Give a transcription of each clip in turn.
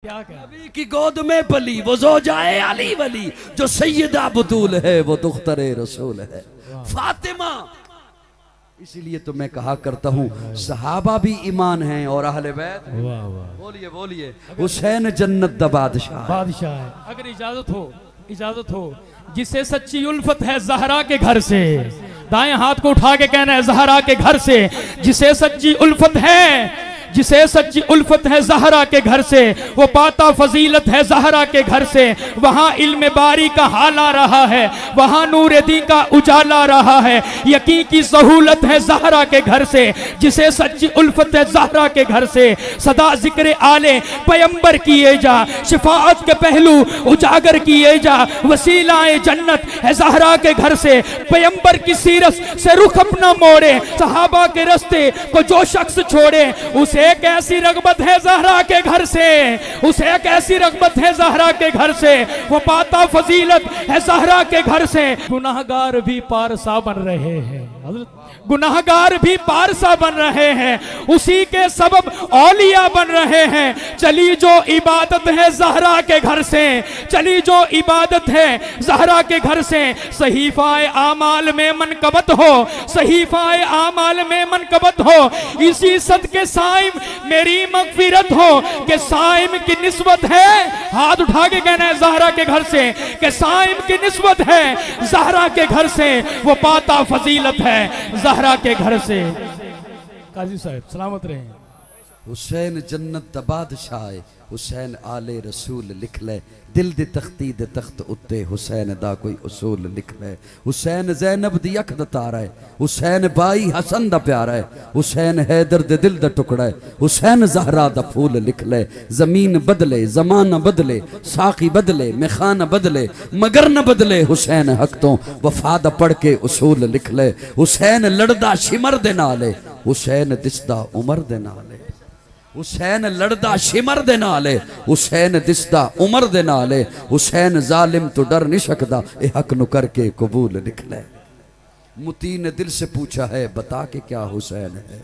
نبی کی گود میں پلی وہ زوجائے علی ولی، جو سیدہ بطول ہے وہ دختر رسول ہے فاطمہ۔ اسی لیے تو میں کہا کرتا ہوں صحابہ بھی ایمان ہیں اور اہل بیت بولیے بولیے حسین جنت دا بادشاہ ہے۔ اگر اجازت ہو جسے سچی الفت ہے زہرا کے گھر سے، دائیں ہاتھ کو اٹھا کے کہنا ہے زہرا کے گھر سے، جسے سچی الفت ہے زہرا کے گھر سے، وہ پاتا فضیلت ہے زہرا کے گھر سے، وہاں علم باری کا حال آ رہا ہے، وہاں نور دین کا اجالا رہا ہے، یقین کی سہولت ہے زہرا کے گھر سے، جسے سچی الفت ہے زہرا کے گھر سے، صدا ذکر آل پیمبر کیے جا، شفاعت کے پہلو اجاگر کیے جا، وسیلہ جنت ہے زہرا کے گھر سے، پیمبر کی سیرت سے رخ اپنا موڑے، صحابہ کے رستے کو جو شخص چھوڑے، اسے ایک ایسی رغبت ہے زہرا کے گھر سے، اسے ایک ایسی رغبت ہے زہرا کے گھر سے، وہ پاتا فضیلت ہے زہرا کے گھر سے۔ گناہگار بھی پارسا بن رہے ہیں، گناہگار بھی پارسا بن رہے ہیں، اسی کے سبب اولیاء بن رہے ہیں۔ چلی جو عبادت ہے زہرا کے گھر سے، چلی جو عبادت ہے زہرا کے گھر سے، صحیفہ اعمال میں منقبت ہو، صحیفہ اعمال میں منقبت ہو، اسی صدقے صائم میری مغفرت ہو، کہ صائم کی نسبت ہے، ہاتھ اٹھا کے کہنا ہے زہرا کے گھر سے، کہ صائم کی نسبت ہے زہرا کے گھر سے، وہ پاتا فضیلت ہے زہرا کے گھر سے۔ قاضی صاحب سلامت رہیں۔ حسین جنت دا بادشاہ حسین آل رسول لکھ لے، دل دی تختی دے تخت اتے حسین دا کوئی اصول لکھ لے، حسین زینب دی اکھ دا تارا ہے، حسین بائی حسن دا پیارا ہے، حسین حیدر دے دل دا ٹکڑا ہے، حسین زہرا دا پھول لکھ لے، زمین بدلے زمانہ بدلے ساقی بدلے میخانہ بدلے مگر نہ بدلے حسین حق تو وفا دا پڑھ کے اصول لکھ لے، حسین لڑدا شمر دے نالے، حسین دستا عمر دے نالے، حسین لڑدا شمر دے نالے، حسین دستا عمر دے نالے، حسین ظالم تو ڈر نہیں سکدا، اے حق نو کر کے قبول لکھ لے۔ متی نے دل سے پوچھا ہے بتا کے کیا حسین ہے،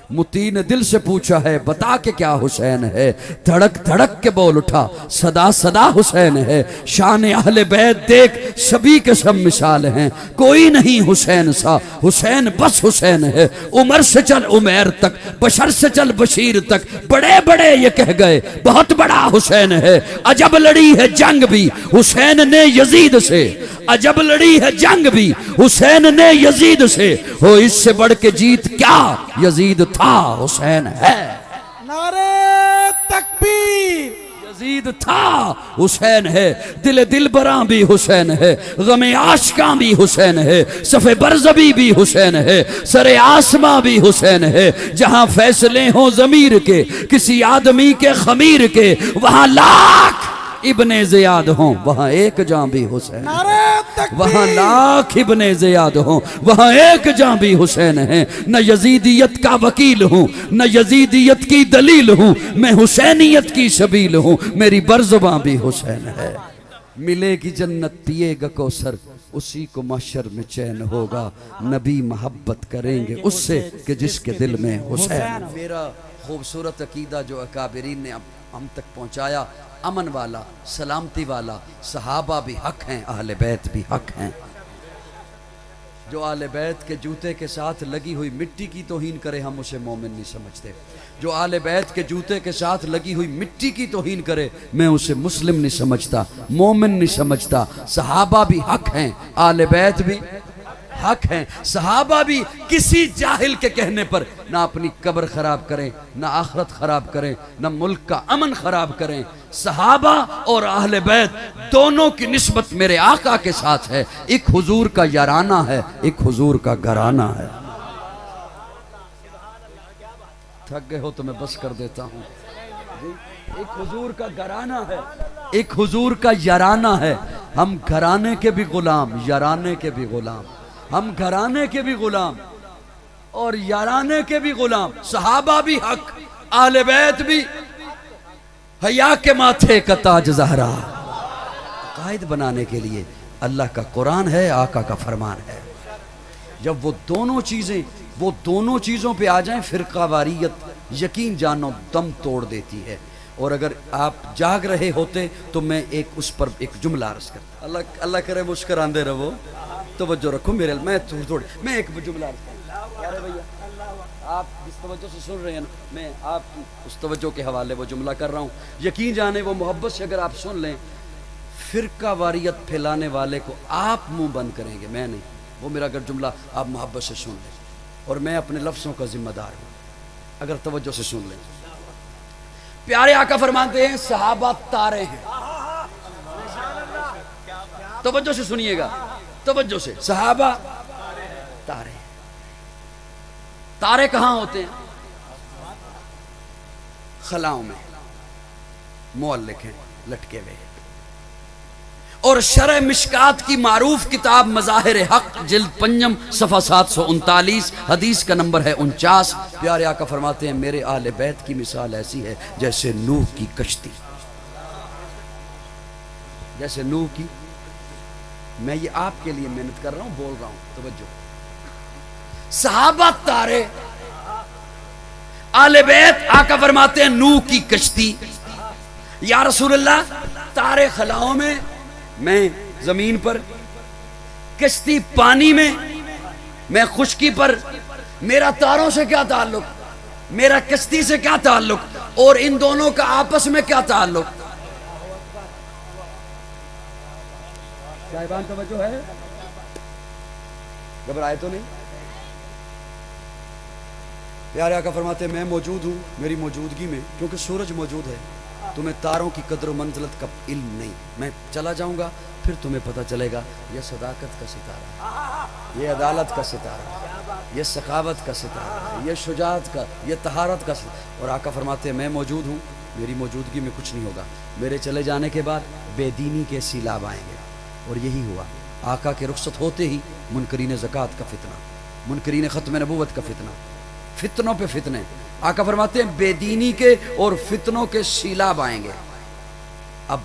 متی نے دل سے پوچھا ہے بتا کے کیا حسین ہے، دھڑک دھڑک کے بول اٹھا صدا صدا حسین ہے، شان اہل بیت دیکھ سبھی کے سب مثال ہیں، کوئی نہیں حسین سا، حسین بس حسین ہے، عمر سے چل عمیر تک بشر سے چل بشیر تک، بڑے بڑے یہ کہہ گئے بہت بڑا حسین ہے، عجب لڑی ہے جنگ بھی حسین نے یزید سے، عجب لڑی ہے جنگ بھی حسین نے یزید سے، ہو اس سے بڑھ کے جیت کیا یزید تھا حسین ہے، نعرہ تکبیر، یزید تھا حسین ہے، دل براں بھی حسین ہے، غم عاشقاں بھی حسین ہے، صف برزبی بھی حسین ہے، سر آسماں بھی حسین ہے، جہاں فیصلے ہوں ضمیر کے کسی آدمی کے خمیر کے، وہاں لاکھ ابن زیاد ہوں وہاں ایک جان بھی حسین، نعرہ تکبیر، وہاں لاکھ ابن زیاد ہوں وہاں ایک جان بھی حسین ہے، نہ یزیدیت کا وکیل ہوں نہ یزیدیت کی دلیل ہوں، میں حسینیت کی سبیل ہوں، میری برزباں بھی حسین ہے، ملے گی جنت پیے گا کوثر اسی کو محشر میں چین ہوگا، نبی محبت کریں گے اس سے کہ جس کے دل میں حسین۔ میرا خوبصورت عقیدہ جو اکابرین نے ہم تک پہنچایا، امن والا سلامتی والا، صحابہ بھی حق ہیں اہل بیت بھی حق ہیں، جو اہل بیت کے جوتے کے ساتھ لگی ہوئی مٹی کی توہین کرے ہم اسے مومن نہیں سمجھتے، جو اہل بیت کے جوتے کے ساتھ لگی ہوئی مٹی کی توہین کرے میں اسے مسلم نہیں سمجھتا، مومن نہیں سمجھتا، صحابہ بھی حق ہیں اہل بیت بھی حق ہیں، صحابہ بھی کسی جاہل کے کہنے پر نہ اپنی قبر خراب کریں نہ آخرت خراب کریں نہ ملک کا امن خراب کریں، صحابہ اور اہل بیت دونوں کی نسبت میرے آقا کے ساتھ ہے، ایک حضور کا یارانہ ہے ایک حضور کا گھرانہ ہے۔ تھک گئے ہو تو میں بس کر دیتا ہوں، ایک حضور کا گھرانہ ہے ایک حضور کا یارانہ ہے، ہم گھرانے کے بھی غلام یارانے کے بھی غلام، ہم گھرانے کے بھی غلام اور یارانے کے بھی غلام، صحابہ بھی حق اہل بیت بھی، حیا کے ماتھے کا تاج زہرا، قائد بنانے کے لیے اللہ کا قرآن ہے آقا کا فرمان ہے، جب وہ دونوں چیزوں پہ آ جائیں فرقہ واریت یقین جانو دم توڑ دیتی ہے، اور اگر آپ جاگ رہے ہوتے تو میں ایک اس پر ایک جملہ عرض کرتا. اللہ کرے مسکراندے رہو, توجہ رکھو میرے, میں ایک جملہ عرض کرتا. یار بھیا آپ جس توجہ سے سن رہے ہیں نا, میں آپ کی اس توجہ کے حوالے وہ جملہ کر رہا ہوں. یقین جانے وہ محبت سے اگر آپ سن لیں, فرقہ واریت پھیلانے والے کو آپ منہ بند کریں گے, میں نہیں. وہ میرا اگر جملہ آپ محبت سے سن لیں, اور میں اپنے لفظوں کا ذمہ دار ہوں, اگر توجہ سے سن لیں. پیارے آقا فرماتے ہیں صحابہ تارے ہیں. توجہ سے سنیے گا, توجہ سے. صحابہ تارے ہیں. تارے کہاں ہوتے ہیں؟ خلاؤں میں معلق ہیں, لٹکے ہوئے ہیں. اور شرح مشکات کی معروف کتاب مظاہر حق جلد 5 صفحہ 739 حدیث کا نمبر ہے 49. پیارے آقا فرماتے ہیں میرے اہل بیت کی مثال ایسی ہے جیسے نوح کی کشتی. جیسے نوح کی, میں یہ آپ کے لیے محنت کر رہا ہوں, بول رہا ہوں, توجہ. صحابہ تارے, اہل بیت آقا فرماتے ہیں نوح کی کشتی. یا رسول اللہ تارے خلاؤں میں, میں زمین پر, کشتی پانی میں, میں خشکی پر. میرا تاروں سے کیا تعلق, میرا کشتی سے کیا تعلق, اور ان دونوں کا آپس میں کیا تعلق؟ صاحبان توجہ ہے, گھبرائے تو نہیں؟ پیارے آقا فرماتے ہیں میں موجود ہوں, میری موجودگی میں, کیونکہ سورج موجود ہے, تمہیں تاروں کی قدر و منزلت کا علم نہیں. میں چلا جاؤں گا پھر تمہیں پتہ چلے گا یہ صداقت کا ستارہ, یہ عدالت کا ستارہ, یہ سخاوت کا ستارہ, یہ شجاعت کا, یہ طہارت کا ستارہ. اور آقا فرماتے ہیں میں موجود ہوں, میری موجودگی میں کچھ نہیں ہوگا. میرے چلے جانے کے بعد بے دینی کے سیلاب آئیں گے. اور یہی ہوا. آقا کے رخصت ہوتے ہی منکرین زکوٰۃ کا فتنہ, منکرین ختم نبوت کا فتنہ, فتنوں پہ فتنے. آقا فرماتے ہیں بے دینی کے اور فتنوں کے سیلاب آئیں گے. اب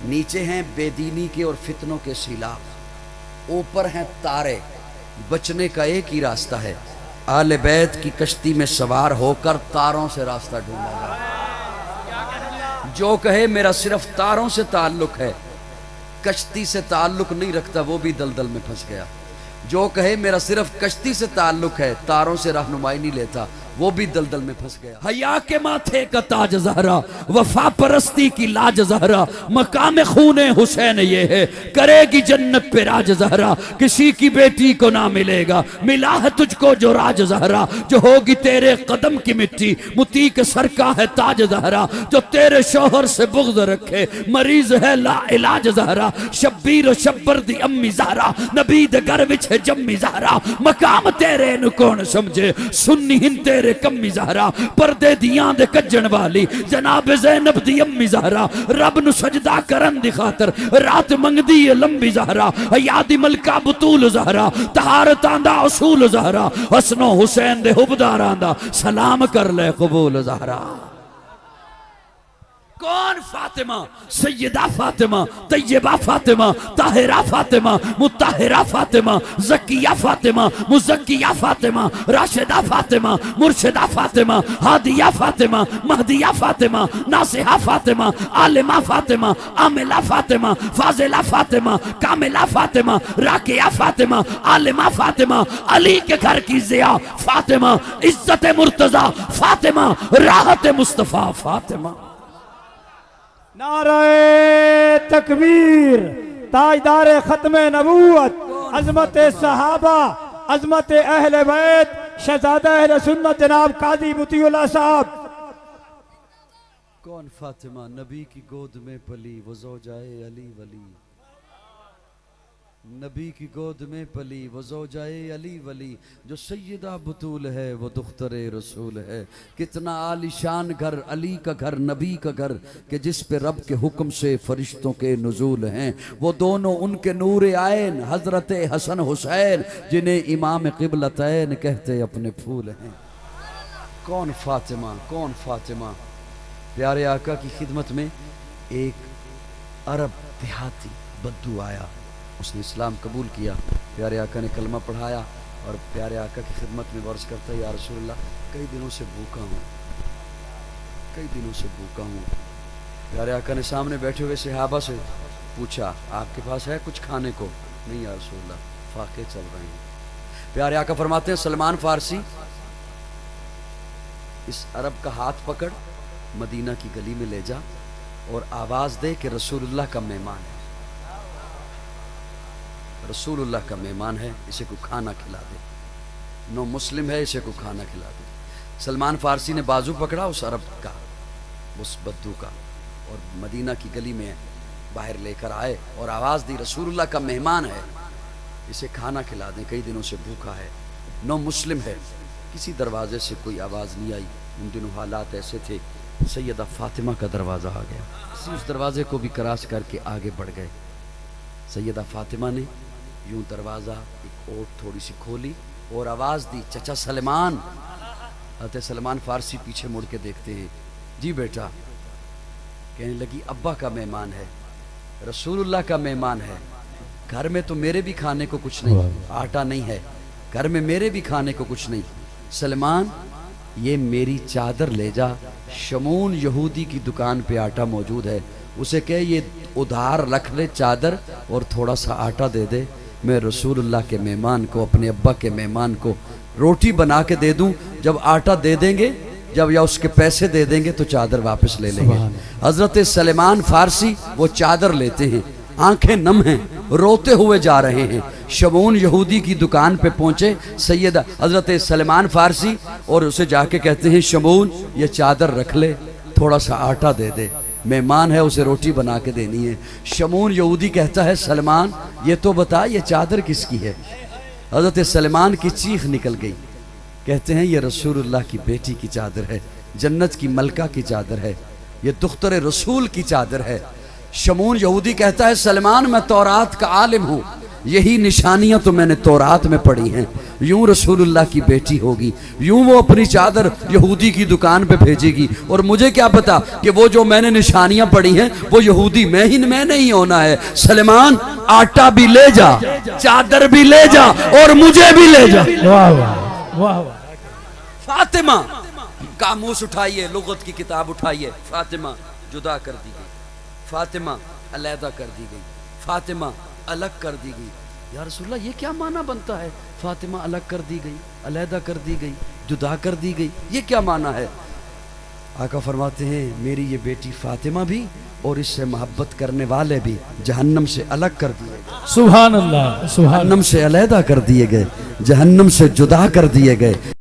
نیچے ہیں بے دینی کے اور فتنوں کے سیلاب, اوپر ہیں تارے. بچنے کا ایک ہی راستہ ہے, آل بیت کی کشتی میں سوار ہو کر تاروں سے راستہ ڈھونڈا جائے. جو کہے میرا صرف تاروں سے تعلق ہے, کشتی سے تعلق نہیں رکھتا, وہ بھی دلدل میں پھنس گیا. جو کہے میرا صرف کشتی سے تعلق ہے, تاروں سے رہنمائی نہیں لیتا, وہ بھی دلدل میں پھنس گیا. حیا کے ماتھے کا تاج زہرا, وفا پرستی کی لاج زہرا, مقام خون حسین یہ ہے, کرے گی جنت پہ راج زہرا. کسی کی بیٹی کو نہ ملے گا, ملا ہے تجھ کو جو راج زہرا. جو ہوگی تیرے قدم کی مٹی, متی کے سر کا ہے تاج زہرا. جو تیرے شوہر سے بغض رکھے, مریض ہے لا علاج زہرا. شبیر و شبر دی امی زہرا, نبی دے گھر وچ ہے جمی زہرا. مقام تیرے نو کون سمجھے, سنی ہن تیرے کمی زہرا. پردے دیاں دے کجن والی جناب زینب دی امی زہرا. رب نو سجدہ کرن دی خاطر رات منگ دی لمبی زہرا. یادی ملکہ بطول زہرا, طہارتاں دا اصول زہرا. حسن و حسین دے حبداراں دا سلام کر لے قبول زہرا. کون فاطمہ؟ سیدہ فاطمہ, طیبہ فاطمہ, طاہرہ فاطمہ, مطہرہ فاطمہ, زکیہ فاطمہ, مزکیہ فاطمہ, راشدہ فاطمہ, مرشدہ فاطمہ, ہادیہ فاطمہ, مہدیہ فاطمہ, ناصحہ فاطمہ, عالمہ فاطمہ, عاملہ فاطمہ, فاضلہ فاطمہ, کاملہ فاطمہ, راکیہ فاطمہ, عالمہ فاطمہ, علی کے گھر کی ضیاء فاطمہ, عزت مرتضی فاطمہ, راحت مصطفیٰ فاطمہ. نعرہ تکبیر, تاجدار ختم نبوت, عظمت صحابہ, عظمت اہل بیت, شہزادہ اہل سنت جناب قاضی مطیع اللہ صاحب. کون فاطمہ نبی کی گود میں پلی, وہ زوجائے علی ولی. نبی کی گود میں پلی, وہ زوجائے علی ولی. جو سیدہ بطول ہے وہ دختر رسول ہے. کتنا عالی شان گھر, علی کا گھر, نبی کا گھر, کہ جس پہ رب کے حکم سے فرشتوں کے نزول ہیں. وہ دونوں ان کے نور عین حضرت حسن حسین, جنہیں امام قبلتین کہتے اپنے پھول ہیں. کون فاطمہ, کون فاطمہ. پیارے آقا کی خدمت میں ایک عرب دیہاتی بدو آیا, اس نے اسلام قبول کیا. پیارے آقا نے کلمہ پڑھایا اور پیارے آقا کی خدمت میں عرض کرتا ہے یا رسول اللہ کئی دنوں سے بھوکا ہوں, کئی دنوں سے بھوکا ہوں, پیارے آقا نے سامنے بیٹھے ہوئے صحابہ سے پوچھا آپ کے پاس ہے کچھ کھانے کو؟ نہیں یا رسول اللہ، فاقے چل رہے ہیں۔ پیارے آقا فرماتے ہیں سلمان فارسی اس عرب کا ہاتھ پکڑ مدینہ کی گلی میں لے جا اور آواز دے کہ رسول اللہ کا مہمان ہے، رسول اللہ کا مہمان ہے، اسے کو کھانا کھلا دے، نو مسلم ہے، اسے کو کھانا کھلا دے۔ سلمان فارسی نے بازو پکڑا اس عرب کا، اس بدو کا، اور مدینہ کی گلی میں باہر لے کر آئے اور آواز دی رسول اللہ کا مہمان ہے، اسے کھانا کھلا دیں، کئی دنوں سے بھوکا ہے، نو مسلم ہے۔ کسی دروازے سے کوئی آواز نہیں آئی، ان دنوں حالات ایسے تھے، سیدہ فاطمہ کا دروازہ آ گیا، اس دروازے کو بھی کراس کر کے آگے بڑھ گئے۔ سیدہ فاطمہ نے یوں دروازہ ایک اوٹ تھوڑی سی کھولی اور آواز دی چچا سلمان۔ حضرت سلمان فارسی پیچھے مڑ کے دیکھتے ہیں، جی بیٹا۔ کہنے لگی ابا کا مہمان ہے، رسول اللہ کا مہمان ہے، گھر میں تو میرے بھی کھانے کو کچھ نہیں، آٹا نہیں ہے، گھر میں میرے بھی کھانے کو کچھ نہیں۔ سلمان یہ میری چادر لے جا، شمون یہودی کی دکان پہ آٹا موجود ہے، اسے کہ یہ ادھار رکھ لے چادر اور تھوڑا سا آٹا دے دے، میں رسول اللہ کے مہمان کو، اپنے ابا کے مہمان کو روٹی بنا کے دے دوں، جب آٹا دے دیں گے، جب یا اس کے پیسے دے دیں گے تو چادر واپس لے لیں گے۔ حضرت سلمان فارسی وہ چادر لیتے ہیں، آنکھیں نم ہیں، روتے ہوئے جا رہے ہیں، شمون یہودی کی دکان پہ پہنچے سیدہ حضرت سلمان فارسی اور اسے جا کے کہتے ہیں شمون یہ چادر رکھ لے، تھوڑا سا آٹا دے دے، مہمان ہے اسے روٹی بنا کے دینی ہے۔ شمون یہودی کہتا ہے سلمان یہ تو بتا یہ چادر کس کی ہے؟ حضرت سلمان کی چیخ نکل گئی، کہتے ہیں یہ رسول اللہ کی بیٹی کی چادر ہے، جنت کی ملکہ کی چادر ہے، یہ دختر رسول کی چادر ہے۔ شمون یہودی کہتا ہے سلمان میں تورات کا عالم ہوں، یہی نشانیاں تو میں نے تورات میں پڑھی ہیں، یوں رسول اللہ کی بیٹی ہوگی، یوں وہ اپنی چادر یہودی کی دکان پہ بھیجے گی، اور مجھے کیا پتا کہ وہ جو میں نے نشانیاں پڑھی ہیں وہ یہودی میں نہیں ہونا ہے۔ سلمان آٹا بھی لے جا، چادر بھی لے جا اور مجھے بھی لے جا۔ واہ واہ واہ واہ۔ فاطمہ قاموس اٹھائیے، لغت کی کتاب اٹھائیے، فاطمہ جدا کر دی گئی، فاطمہ علیحدہ کر دی گئی، فاطمہ الگ کر دی گئی۔ یا رسول اللہ یہ کیا معنی بنتا ہے؟ فاطمہ الگ کر دی گئی، علیحدہ کر دی گئی، جدا کر دی گئی، یہ کیا معنی ہے؟ آقا فرماتے ہیں میری یہ بیٹی فاطمہ بھی اور اس سے محبت کرنے والے بھی جہنم سے الگ کر دیے گئے، سبحان اللہ، سبحان اللہ۔ جہنم سے علیحدہ کر دیے گئے، جہنم سے جدا کر دیے گئے۔